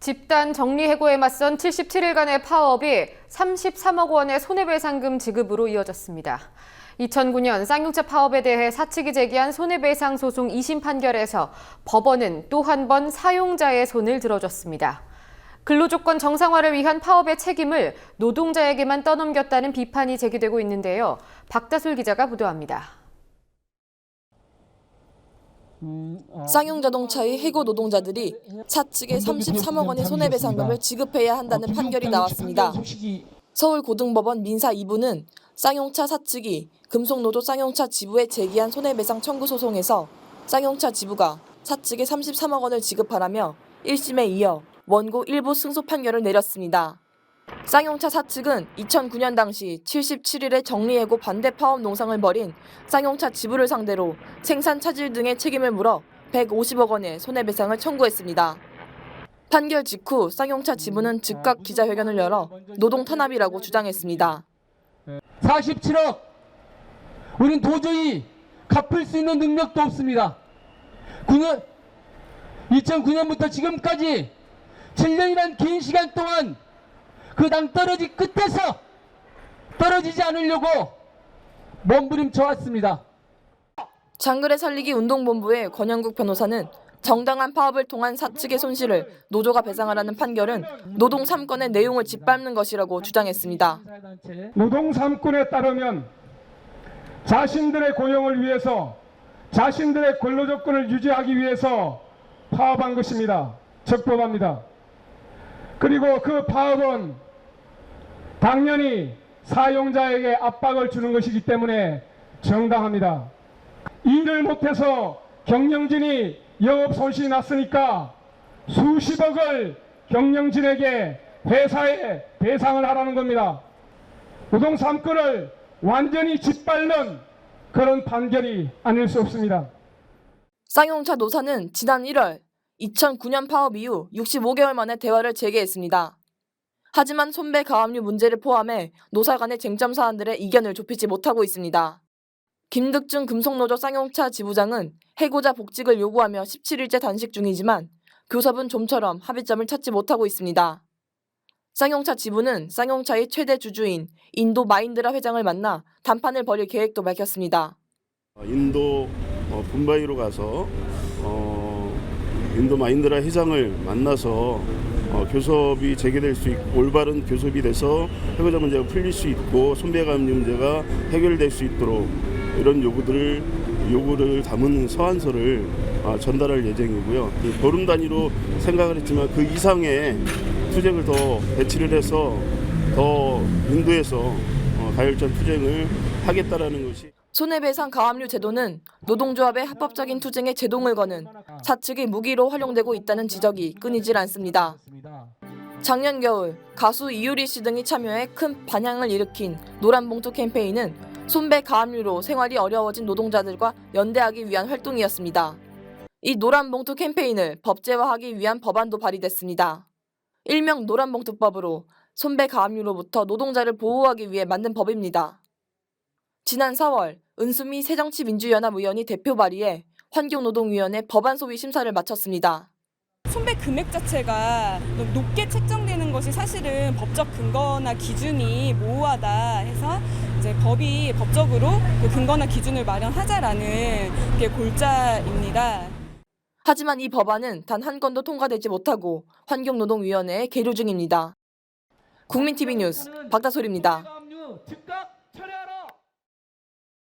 집단 정리해고에 맞선 77일간의 파업이 33억 원의 손해배상금 지급으로 이어졌습니다. 2009년 쌍용차 파업에 대해 사측이 제기한 손해배상 소송 2심 판결에서 법원은 또 한 번 사용자의 손을 들어줬습니다. 근로조건 정상화를 위한 파업의 책임을 노동자에게만 떠넘겼다는 비판이 제기되고 있는데요. 박다솔 기자가 보도합니다. 쌍용자동차의 해고 노동자들이 사측에 33억 원의 손해배상금을 지급해야 한다는 판결이 나왔습니다. 서울고등법원 민사 2부는 쌍용차 사측이 금속노조 쌍용차 지부에 제기한 손해배상 청구 소송에서 쌍용차 지부가 사측에 33억 원을 지급하라며 1심에 이어 원고 일부 승소 판결을 내렸습니다. 쌍용차 사측은 2009년 당시 77일에 정리해고 반대 파업 농상을 벌인 쌍용차 지부를 상대로 생산 차질 등의 책임을 물어 150억 원의 손해배상을 청구했습니다. 판결 직후 쌍용차 지부는 즉각 기자회견을 열어 노동 탄압이라고 주장했습니다. 47억! 우린 도저히 갚을 수 있는 능력도 없습니다. 2009년부터 지금까지 7년이란 긴 시간 동안 그 낭떠러지 끝에서 떨어지지 않으려고 몸부림쳐 왔습니다. 장그래 살리기 운동본부의 권영국 변호사는 정당한 파업을 통한 사측의 손실을 노조가 배상하라는 판결은 노동 3권의 내용을 짓밟는 것이라고 주장했습니다. 노동 3권에 따르면 자신들의 고용을 위해서 자신들의 근로조건을 유지하기 위해서 파업한 것입니다. 적법합니다. 그리고 그 파업은 당연히 사용자에게 압박을 주는 것이기 때문에 정당합니다. 일을 못해서 경영진이 영업 손실이 났으니까 수십억을 경영진에게 회사에 배상을 하라는 겁니다. 노동 3권을 완전히 짓밟는 그런 판결이 아닐 수 없습니다. 쌍용차 노사는 지난 1월 2009년 파업 이후 65개월 만에 대화를 재개했습니다. 하지만 손배 가압류 문제를 포함해 노사 간의 쟁점 사안들의 이견을 좁히지 못하고 있습니다. 김득중 금속노조 쌍용차 지부장은 해고자 복직을 요구하며 17일째 단식 중이지만 교섭은 좀처럼 합의점을 찾지 못하고 있습니다. 쌍용차 지부는 쌍용차의 최대 주주인 인도 마인드라 회장을 만나談判을 벌일 계획도 밝혔습니다. 인도 붐바이로 가서 인도 마인드라 회장을 만나서 교섭이 재개될 수 있고 올바른 교섭이 돼서 해고자 문제가 풀릴 수 있고 손배가압류 문제가 해결될 수 있도록 이런 요구를 담은 서한서를 전달할 예정이고요. 보름 단위로 생각을 했지만 그 이상의 투쟁을 더 배치를 해서 더 인도에서 가열전 투쟁을 하겠다라는 것이. 손해배상 가압류 제도는 노동조합의 합법적인 투쟁에 제동을 거는 사측의 무기로 활용되고 있다는 지적이 끊이질 않습니다. 작년 겨울 가수 이효리 씨 등이 참여해 큰 반향을 일으킨 노란봉투 캠페인은 손배 가압류로 생활이 어려워진 노동자들과 연대하기 위한 활동이었습니다. 이 노란봉투 캠페인을 법제화하기 위한 법안도 발의됐습니다. 일명 노란봉투법으로 손배 가압류로부터 노동자를 보호하기 위해 만든 법입니다. 지난 4월 은수미 새정치민주연합 의원이 대표 발의해 환경노동위원회 법안 소위 심사를 마쳤습니다. 손배 금액 자체가 높게 책정되는 것이 사실은 법적 근거나 기준이 모호하다 해서 이제 법이 법적으로 그 근거나 기준을 마련하자라는 게 골자입니다. 하지만 이 법안은 단 한 건도 통과되지 못하고 환경노동위원회에 계류 중입니다. 국민TV 뉴스 박다솔입니다.